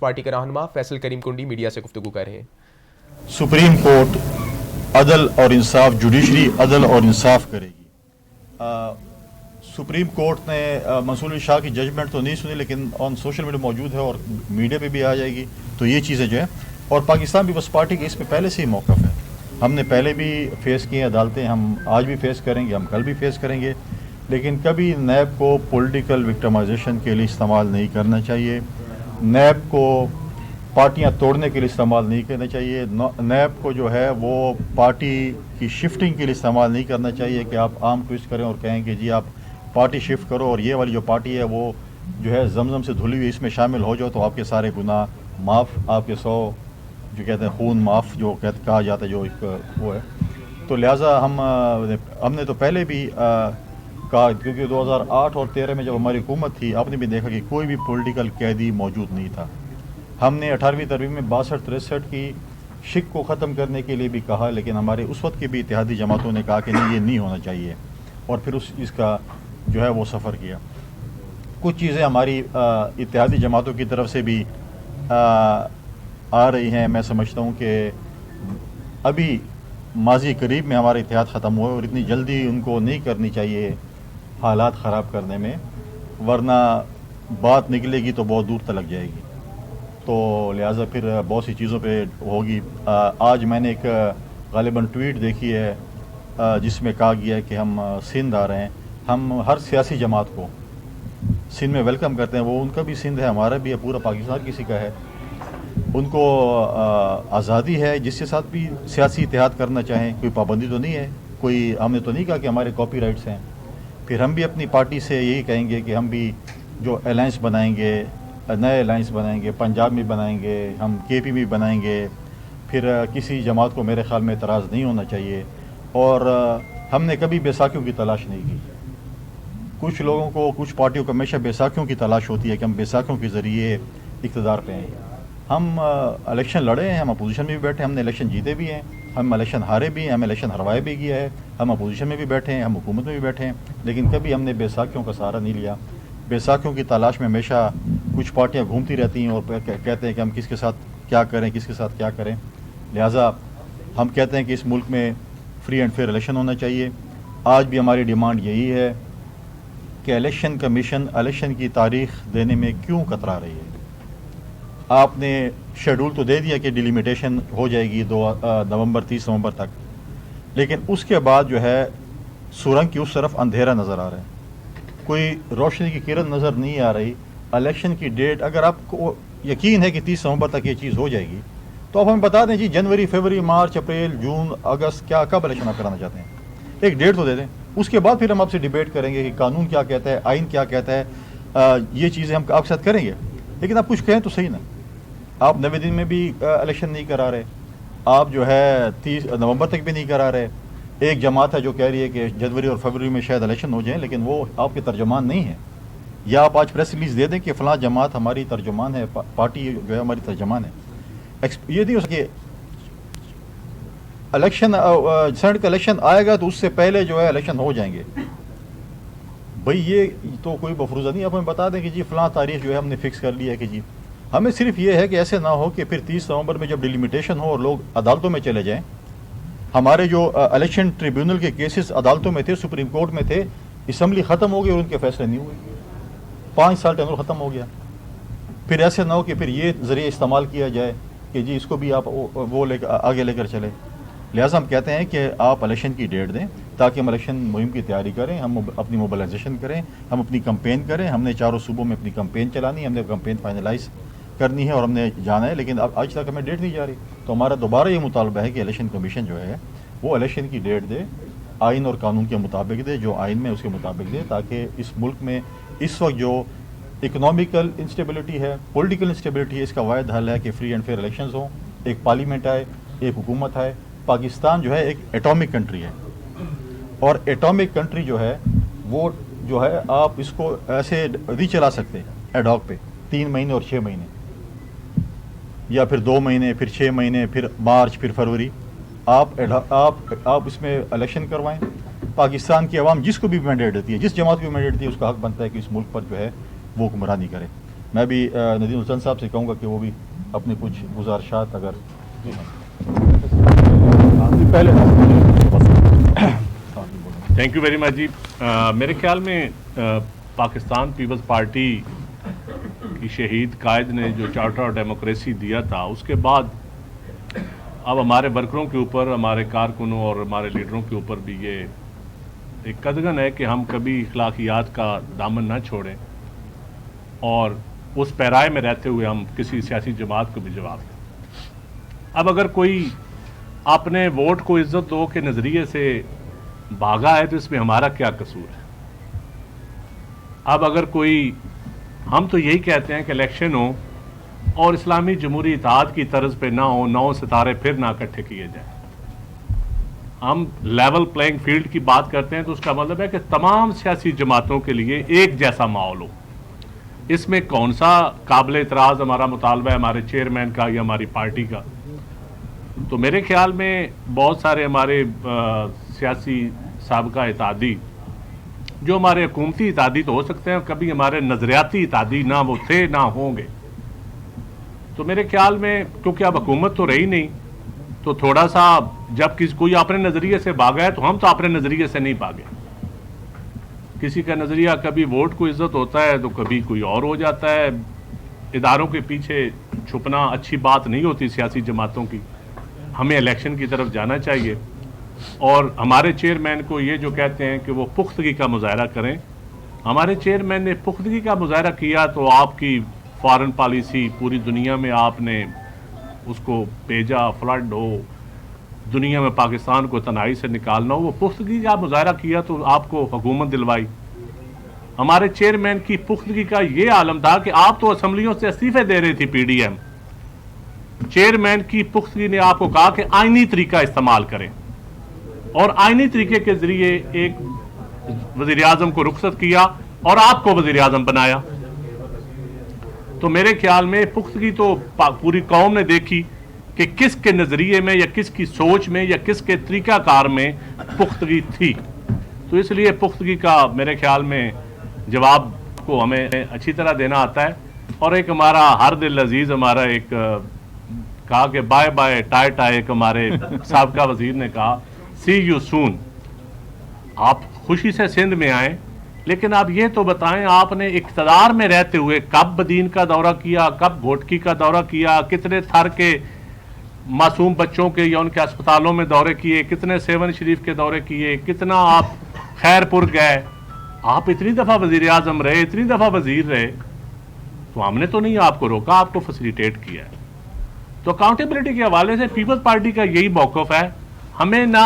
Party کے رہنما فیصل کریم کنڈی media سے گفتگو کر رہے ہیں۔ سپریم کورٹ عدل اور انصاف، جوڈیشری عدل اور انصاف کرے گی۔ سپریم کورٹ نے منصور علی شاہ کی ججمنٹ تو نہیں سنی، لیکن آن سوشل میڈیا موجود ہے اور میڈیا پہ بھی آ جائے گی، تو یہ چیزیں جو ہے، اور پاکستان پیپلز پارٹی کے اس میں پہلے سے ہی موقف ہے۔ ہم نے پہلے بھی فیس کی عدالتیں، ہم آج بھی فیس کریں گے، ہم کل بھی فیس کریں گے، لیکن کبھی نیب کو پولیٹیکل وکٹمائزیشن کے لیے استعمال نہیں کرنا چاہیے، نیب کو پارٹیاں توڑنے کے لیے استعمال نہیں کرنا چاہیے، نیب کو جو ہے وہ پارٹی کی شفٹنگ کے لیے استعمال نہیں کرنا چاہیے کہ آپ عام ٹویسٹ کریں اور کہیں کہ جی آپ پارٹی شفٹ کرو اور یہ والی جو پارٹی ہے وہ جو ہے زمزم سے دھلی ہوئی، اس میں شامل ہو جاؤ تو آپ کے سارے گناہ معاف، آپ کے 100 جو کہتے ہیں خون معاف جو کہا جاتا ہے، جو ایک وہ ہے۔ تو لہٰذا ہم نے تو پہلے بھی کہا، کیونکہ 2008 اور 13 میں جب ہماری حکومت تھی، آپ نے بھی دیکھا کہ کوئی بھی پولیٹیکل قیدی موجود نہیں تھا۔ ہم نے 18ویں ترمیم میں 62-63 کی شک کو ختم کرنے کے لیے بھی کہا، لیکن ہمارے اس وقت کے بھی اتحادی جماعتوں نے کہا کہ نہیں، یہ نہیں ہونا چاہیے، اور پھر اس چیز کا جو ہے وہ سفر کیا۔ کچھ چیزیں ہماری اتحادی جماعتوں کی طرف سے بھی آ رہی ہیں، میں سمجھتا ہوں کہ ابھی ماضی قریب میں ہمارا اتحاد ختم ہوا ہے، اور اتنی جلدی ان کو نہیں کرنی چاہیے حالات خراب کرنے میں، ورنہ بات نکلے گی تو بہت دور تلک جائے گی، تو لہٰذا پھر بہت سی چیزوں پہ ہوگی۔ آج میں نے ایک غالباً ٹویٹ دیکھی ہے جس میں کہا گیا ہے کہ ہم سندھ آ رہے ہیں، ہم ہر سیاسی جماعت کو سندھ میں ویلکم کرتے ہیں، وہ ان کا بھی سندھ ہے، ہمارا بھی ہے، پورا پاکستان کسی کا ہے، ان کو آزادی ہے جس کے ساتھ بھی سیاسی اتحاد کرنا چاہیں، کوئی پابندی تو نہیں ہے، کوئی ہم نے تو نہیں کہا کہ ہمارے کاپی رائٹس ہیں۔ پھر ہم بھی اپنی پارٹی سے یہی کہیں گے کہ ہم بھی جو الائنس بنائیں گے، نئے الائنس بنائیں گے، پنجاب میں بنائیں گے، ہم کے پی میں بنائیں گے، پھر کسی جماعت کو میرے خیال میں اعتراض نہیں ہونا چاہیے، اور ہم نے کبھی بیساکھیوں کی تلاش نہیں کی۔ کچھ لوگوں کو، کچھ پارٹیوں کو ہمیشہ بیساکھیوں کی تلاش ہوتی ہے کہ ہم بیساکھیوں کے ذریعے اقتدار پہ ہیں۔ ہم الیکشن لڑے ہیں، ہم اپوزیشن میں بھی بیٹھے ہیں، ہم نے الیکشن جیتے بھی ہیں، ہم الیکشن ہارے بھی ہیں، ہم الیکشن ہروائے بھی گیا ہے، ہم اپوزیشن میں بھی بیٹھے ہیں، ہم حکومت میں بھی بیٹھے ہیں، لیکن کبھی ہم نے بیساکھیوں کا سہارا نہیں لیا۔ بیساکھیوں کی تلاش میں ہمیشہ کچھ پارٹیاں گھومتی رہتی ہیں اور کہتے ہیں کہ ہم کس کے ساتھ کیا کریں، کس کے ساتھ کیا کریں، لہٰذا ہم کہتے ہیں کہ اس ملک میں فری اینڈ فیئر الیکشن ہونا چاہیے۔ آج بھی ہماری ڈیمانڈ یہی ہے کہ الیکشن کمیشن الیکشن کی تاریخ دینے میں کیوں کترا رہی ہے؟ آپ نے شیڈول تو دے دیا کہ ڈیلیمیٹیشن ہو جائے گی 2 نومبر 30 نومبر تک، لیکن اس کے بعد جو ہے سرنگ کی اس طرف اندھیرا نظر آ رہا ہے، کوئی روشنی کی کرن نظر نہیں آ رہی۔ الیکشن کی ڈیٹ اگر آپ کو یقین ہے کہ 30 نومبر تک یہ چیز ہو جائے گی تو آپ ہمیں بتا دیں جی، جنوری، فروری، مارچ، اپریل، جون، اگست، کب الیکشن آپ کرانا چاہتے ہیں، ایک ڈیٹ تو دے دیں، اس کے بعد پھر ہم آپ سے ڈیبیٹ کریں گے کہ قانون کیا کہتا ہے، آئین کیا کہتا ہے، یہ چیزیں ہم آپ کے ساتھ کریں گے، لیکن آپ کچھ کہیں تو صحیح نا۔ آپ 90 دن میں بھی الیکشن نہیں کرا رہے، آپ جو ہے 30 نومبر تک بھی نہیں کرا رہے۔ ایک جماعت ہے جو کہہ رہی ہے کہ جنوری اور فروری میں شاید الیکشن ہو جائیں، لیکن وہ آپ کے ترجمان نہیں ہیں، یا آپ آج پریس ریلیز دے دیں کہ فلاں جماعت ہماری ترجمان ہے، پارٹی جو ہے ہماری ترجمان ہے۔ یہ نہیں ہو سکے، الیکشن سینٹ کا الیکشن آئے گا تو اس سے پہلے جو ہے الیکشن ہو جائیں گے، بھئی یہ تو کوئی مفروضہ نہیں۔ آپ ہمیں بتا دیں کہ جی فلاں تاریخ جو ہے ہم نے فکس کر لی ہے، کہ جی ہمیں صرف یہ ہے کہ ایسے نہ ہو کہ پھر 30 نومبر میں جب ڈیلیمیٹیشن ہو اور لوگ عدالتوں میں چلے جائیں۔ ہمارے جو الیکشن ٹریبیونل کے کیسز عدالتوں میں تھے، سپریم کورٹ میں تھے، اسمبلی ختم ہو گئی اور ان کے فیصلے نہیں ہوئے، 5 سال ٹینور ختم ہو گیا۔ پھر ایسے نہ ہو کہ پھر یہ ذریعہ استعمال کیا جائے کہ جی اس کو بھی آپ وہ آگے لے کر چلے۔ لہٰذا ہم کہتے ہیں کہ آپ الیکشن کی ڈیٹ دیں تاکہ ہم الیکشن مہم کی تیاری کریں، ہم اپنی موبلائزیشن کریں، ہم اپنی کمپین کریں۔ ہم نے 4 صوبوں میں اپنی کمپین چلانی ہے، ہم نے کمپین فائنلائز کرنی ہے اور ہم نے جانا ہے، لیکن اب آج تک ہمیں ڈیٹ نہیں جا رہی، تو ہمارا دوبارہ یہ مطالبہ ہے کہ الیکشن کمیشن جو ہے وہ الیکشن کی ڈیٹ دے، آئین اور قانون کے مطابق دے، جو آئین میں اس کے مطابق دے، تاکہ اس ملک میں اس وقت جو اکنامیکل انسٹیبلٹی ہے، پولیٹیکل انسٹیبلٹی ہے، اس کا واحد حل ہے کہ فری اینڈ فیئر الیکشنز ہوں، ایک پارلیمنٹ آئے، ایک حکومت آئے۔ پاکستان جو ہے ایک ایٹامک کنٹری ہے، اور ایٹامک کنٹری جو ہے وہ جو ہے آپ اس کو ایسے نہیں چلا سکتے ایڈ ہاک پہ 3 مہینے اور 6 مہینے، یا پھر 2 مہینے، پھر 6 مہینے، پھر مارچ، پھر فروری۔ آپ اس میں الیکشن کروائیں۔ پاکستان کی عوام جس کو بھی مینڈیٹ دیتی ہے، جس جماعت کو بھی مینڈیٹ دیتی ہے، اس کا حق بنتا ہے کہ اس ملک پر جو ہے وہ حکمرانی کرے۔ میں بھی ندیم حسین صاحب سے کہوں گا کہ وہ بھی اپنی کچھ گزارشات اگر پہلے تھینک یو ویری مچ جی. میرے خیال میں پاکستان پیپلز پارٹی کی شہید قائد نے جو چارٹر آف ڈیموکریسی دیا تھا اس کے بعد اب ہمارے ورکروں کے اوپر, ہمارے کارکنوں اور ہمارے لیڈروں کے اوپر بھی یہ ایک قدغن ہے کہ ہم کبھی اخلاقیات کا دامن نہ چھوڑیں اور اس پیرائے میں رہتے ہوئے ہم کسی سیاسی جماعت کو بھی جواب دیں. اب اگر کوئی اپنے ووٹ کو عزت دو کے نظریے سے بھاگا ہے تو اس میں ہمارا کیا قصور ہے؟ اب اگر کوئی, ہم تو یہی کہتے ہیں کہ الیکشن ہو اور اسلامی جمہوری اتحاد کی طرز پہ نہ ہو, 9 ستارے پھر نہ اکٹھے کیے جائیں. ہم لیول پلینگ فیلڈ کی بات کرتے ہیں تو اس کا مطلب ہے کہ تمام سیاسی جماعتوں کے لیے ایک جیسا ماحول ہو. اس میں کون سا قابل اعتراض ہمارا مطالبہ ہے ہمارے چیئرمین کا یا ہماری پارٹی کا؟ تو میرے خیال میں بہت سارے ہمارے سیاسی سابقہ اتحادی جو ہمارے حکومتی اتحادی تو ہو سکتے ہیں, کبھی ہمارے نظریاتی اتحادی نہ وہ تھے نہ ہوں گے. تو میرے خیال میں کیونکہ اب حکومت تو رہی نہیں, تو تھوڑا سا جب کوئی اپنے نظریے سے بھاگا ہے تو ہم تو اپنے نظریے سے نہیں بھاگے. کسی کا نظریہ کبھی ووٹ کو عزت ہوتا ہے تو کبھی کوئی اور ہو جاتا ہے. اداروں کے پیچھے چھپنا اچھی بات نہیں ہوتی سیاسی جماعتوں کی. ہمیں الیکشن کی طرف جانا چاہیے اور ہمارے چیئرمین کو یہ جو کہتے ہیں کہ وہ پختگی کا مظاہرہ کریں, ہمارے چیئرمین نے پختگی کا مظاہرہ کیا تو آپ کی فارن پالیسی پوری دنیا میں آپ نے اس کو بھیجا, فلڈ ہو دنیا میں پاکستان کو تنہائی سے نکالنا ہو, وہ پختگی کا مظاہرہ کیا تو آپ کو حکومت دلوائی. ہمارے چیئرمین کی پختگی کا یہ عالم تھا کہ آپ تو اسمبلیوں سے استعفے دے رہی تھی پی ڈی ایم. چیئرمین کی پختگی نے آپ کو کہا کہ آئینی طریقہ استعمال کریں اور آئینی طریقے کے ذریعے ایک وزیر اعظم کو رخصت کیا اور آپ کو وزیر اعظم بنایا. تو میرے خیال میں پختگی تو پوری قوم نے دیکھی کہ کس کے نظریے میں یا کس کی سوچ میں یا کس کے طریقہ کار میں پختگی تھی. تو اس لیے پختگی کا میرے خیال میں جواب کو ہمیں اچھی طرح دینا آتا ہے. اور ایک ہمارا ہر دل عزیز ہمارا ایک کہا کہ بائے بائے ٹائٹا, ایک ہمارے سابقہ وزیر نے کہا سی یو سون. آپ خوشی سے سندھ میں آئیں لیکن آپ یہ تو بتائیں آپ نے اقتدار میں رہتے ہوئے کب بدین کا دورہ کیا, کب گھوٹکی کا دورہ کیا, کتنے تھر کے معصوم بچوں کے یا ان کے اسپتالوں میں دورے کیے, کتنے سیون شریف کے دورے کیے, کتنا آپ خیر پور گئے. آپ اتنی دفعہ وزیر اعظم رہے, اتنی دفعہ وزیر رہے, تو ہم نے تو نہیں آپ کو روکا, آپ کو فیسیلیٹیٹ کیا ہے. تو اکاؤنٹیبلٹی کے حوالے سے پیپلز پارٹی کا یہی موقف ہے. ہمیں نہ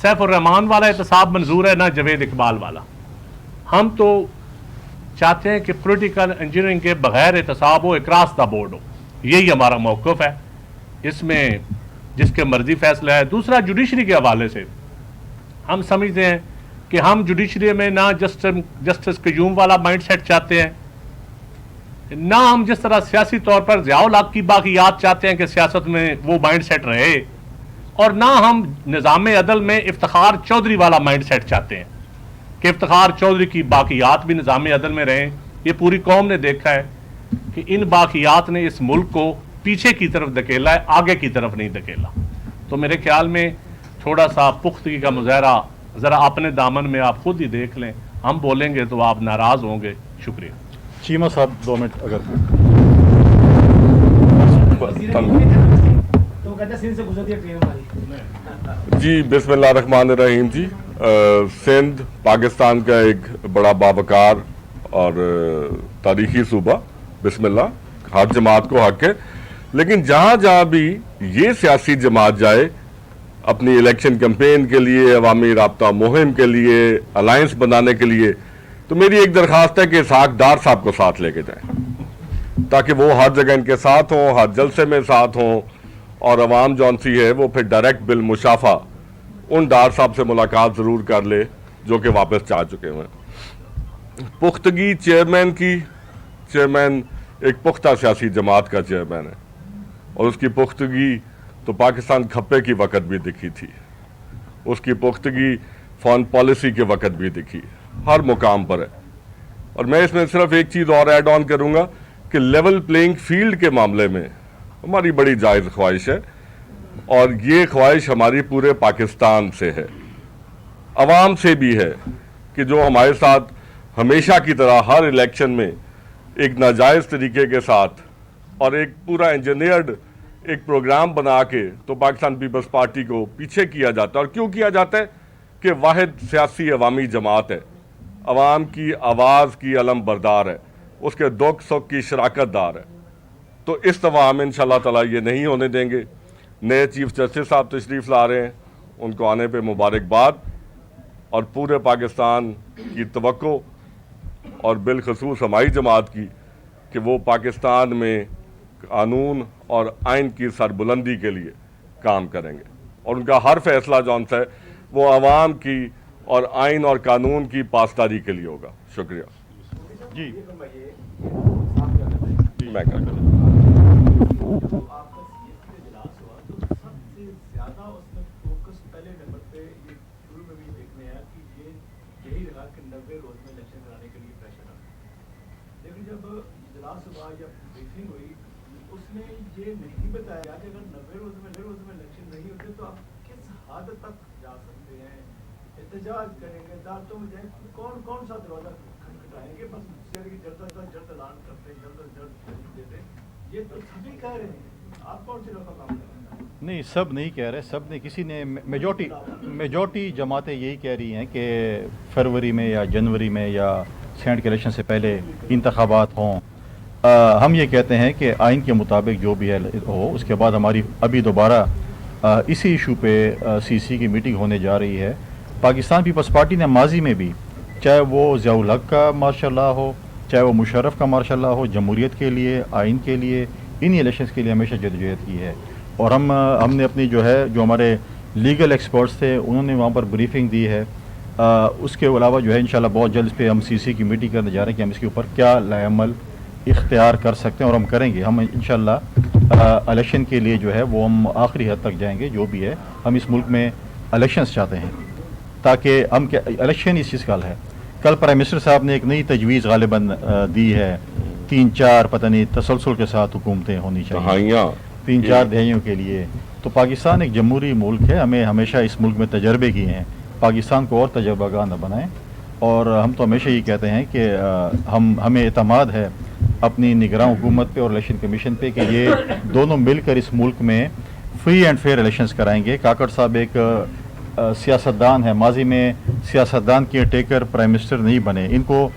سیف الرحمان والا احتساب منظور ہے نہ جاوید اقبال والا. ہم تو چاہتے ہیں کہ پولیٹیکل انجینئرنگ کے بغیر احتساب ہو, اکراس دا بورڈ ہو. یہی ہمارا موقف ہے. اس میں جس کے مرضی فیصلہ ہے. دوسرا جوڈیشری کے حوالے سے ہم سمجھتے ہیں کہ ہم جوڈیشری میں نہ جسٹس قیوم والا مائنڈ سیٹ چاہتے ہیں, نہ ہم جس طرح سیاسی طور پر ضیاء الحق کی باقیات چاہتے ہیں کہ سیاست میں وہ مائنڈ سیٹ رہے, اور نہ ہم نظام عدل میں افتخار چودھری والا مائنڈ سیٹ چاہتے ہیں کہ افتخار چودھری کی باقیات بھی نظام عدل میں رہیں. یہ پوری قوم نے دیکھا ہے کہ ان باقیات نے اس ملک کو پیچھے کی طرف دھکیلا ہے, آگے کی طرف نہیں دھکیلا. تو میرے خیال میں تھوڑا سا پختگی کا مظاہرہ ذرا اپنے دامن میں آپ خود ہی دیکھ لیں. ہم بولیں گے تو آپ ناراض ہوں گے. شکریہ. چیمہ صاحب 2 منٹ اگر جی. بسم اللہ الرحمن الرحیم. جی سندھ پاکستان کا ایک بڑا باوقار اور تاریخی صوبہ, بسم اللہ, ہر جماعت کو حق ہے. لیکن جہاں جہاں بھی یہ سیاسی جماعت جائے اپنی الیکشن کیمپین کے لیے, عوامی رابطہ مہم کے لیے, الائنس بنانے کے لیے, تو میری ایک درخواست ہے کہ اسحاق ڈار صاحب کو ساتھ لے کے جائیں تاکہ وہ ہر جگہ ان کے ساتھ ہوں, ہر جلسے میں ساتھ ہوں, اور عوام جون سی ہے وہ پھر ڈائریکٹ بالمشافہ ان ڈار صاحب سے ملاقات ضرور کر لے جو کہ واپس جا چکے ہیں. پختگی چیئرمین کی, چیئرمین ایک پختہ سیاسی جماعت کا چیئرمین ہے اور اس کی پختگی تو پاکستان کھپے کی وقت بھی دکھی تھی, اس کی پختگی فارن پالیسی کے وقت بھی دکھی, ہر مقام پر ہے. اور میں اس میں صرف ایک چیز اور ایڈ آن کروں گا کہ لیول پلینگ فیلڈ کے معاملے میں ہماری بڑی جائز خواہش ہے، اور یہ خواہش ہماری پورے پاکستان سے ہے، عوام سے بھی ہے، کہ جو ہمارے ساتھ ہمیشہ کی طرح ہر الیکشن میں ایک ناجائز طریقے کے ساتھ اور ایک پورا انجینئرڈ ایک پروگرام بنا کے تو پاکستان پیپلز پارٹی کو پیچھے کیا جاتا ہے. اور کیوں کیا جاتا ہے؟ کہ واحد سیاسی عوامی جماعت ہے، عوام کی آواز کی علم بردار ہے، اس کے دکھ سکھ کی شراکت دار ہے. تو اس دفعہ ہم انشاءاللہ تعالی یہ نہیں ہونے دیں گے. نئے چیف جسٹس صاحب تشریف لا رہے ہیں، ان کو آنے پہ مبارکباد، اور پورے پاکستان کی توقع اور بالخصوص ہماری جماعت کی کہ وہ پاکستان میں قانون اور آئین کی سربلندی کے لیے کام کریں گے، اور ان کا ہر فیصلہ جو ہے وہ عوام کی اور آئین اور قانون کی پاسداری کے لیے ہوگا. شکریہ. جی میں کر دوں. جب اجلاس ہوا یا بریفنگ ہوئی اس نے یہ نہیں بتایا کہ اگر 90 روز میں الیکشن نہیں ہوتے تو آپ کس حد تک جا سکتے ہیں، احتجاج کریں گے، عدالتوں میں جائیں، کون سا دروازہ کھٹکھٹائیں گے، بس جلد از جلد اعلان کرتے ہیں، جلد از جلد دیتے ہیں. یہ تو سبھی کہہ رہے ہیں، آپ کون سی رقم کام کر رہے ہیں؟ نہیں، سب نہیں کہہ رہے، سب نے کسی نے میجورٹی جماعتیں یہی کہہ رہی ہیں کہ فروری میں یا جنوری میں یا سینٹ کے الیکشن سے پہلے انتخابات ہوں. ہم یہ کہتے ہیں کہ آئین کے مطابق جو بھی ہے ہو. اس کے بعد ہماری ابھی دوبارہ اسی ایشو پہ سی سی کی میٹنگ ہونے جا رہی ہے. پاکستان پیپلز پارٹی نے ماضی میں بھی، چاہے وہ ضیاء الحق کا مارشاء اللہ ہو، چاہے وہ مشرف کا مارشاء اللہ ہو، جمہوریت کے لیے، آئین کے لیے، انہی الیکشنز کے لیے ہمیشہ جدوجہد کی ہے. اور ہم نے اپنی جو ہمارے لیگل ایکسپرٹس تھے انہوں نے وہاں پر بریفنگ دی ہے. اس کے علاوہ جو ہے انشاءاللہ بہت جلد اس پہ ہم سی سی کی میٹنگ کرنے جا رہے ہیں کہ ہم اس کے اوپر کیا لائحہ عمل اختیار کر سکتے ہیں، اور ہم کریں گے. ہم انشاءاللہ الیکشن کے لیے جو ہے وہ ہم آخری حد تک جائیں گے. جو بھی ہے ہم اس ملک میں الیکشنز چاہتے ہیں، تاکہ الیکشن اس چیز کا حل ہے. کل پرائم منسٹر صاحب نے ایک نئی تجویز غالباً دی ہے، 3-4 پتہ نہیں تسلسل کے ساتھ حکومتیں ہونی چاہیے 3-4 دہائیوں کے لیے. تو پاکستان ایک جمہوری ملک ہے، ہمیں ہمیشہ اس ملک میں تجربے کیے ہیں. پاکستان کو اور تجربہ گاہ نہ بنائیں. اور ہم تو ہمیشہ یہ کہتے ہیں کہ ہمیں اعتماد ہے اپنی نگراں حکومت پہ اور الیکشن کمیشن پہ کہ یہ دونوں مل کر اس ملک میں فری اینڈ فیئر الیکشنز کرائیں گے. کاکڑ صاحب ایک سیاستدان ہے، ماضی میں سیاستدان کے ٹیکر پرائم منسٹر نہیں بنے. ان کو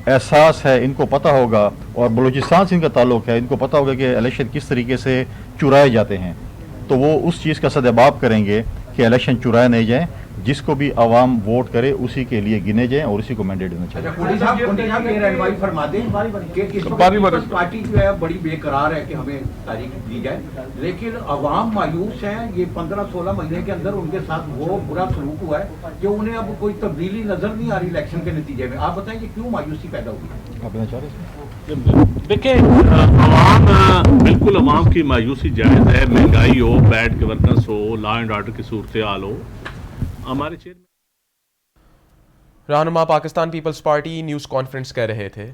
احساس ہے، ان کو پتہ ہوگا، اور بلوچستان سے ان کا تعلق ہے، ان کو پتہ ہوگا کہ الیکشن کس طریقے سے چرائے جاتے ہیں. تو وہ اس چیز کا سدباب کریں گے کہ الیکشن چرائے نہیں جائیں. جس کو بھی عوام ووٹ کرے اسی کے لیے گنے جائیں اور اسی کو مینڈیٹ دینا چاہیے. پارٹی جو ہے بڑی بے قرار ہے کہ ہمیں تاریخ دی جائے، لیکن عوام مایوس ہیں. یہ 15-16 مہینے کے اندر ان کے ساتھ وہ برا سلوک ہوا ہے کہ انہیں اب کوئی تبدیلی نظر نہیں آ رہی الیکشن کے نتیجے میں. آپ بتائیں کہ کیوں مایوسی پیدا ہوئی؟ آپ بتانا چاہ رہے ہیں؟ دیکھیں، عوام بالکل عوام کی مایوسی جائز ہے. مہنگائی ہو، بیڈ گورننس ہو، لا اینڈ آرڈر کی صورتحال ہو. ہمارے چیئرمین رہنما Pakistan People's Party news conference کر رہے تھے.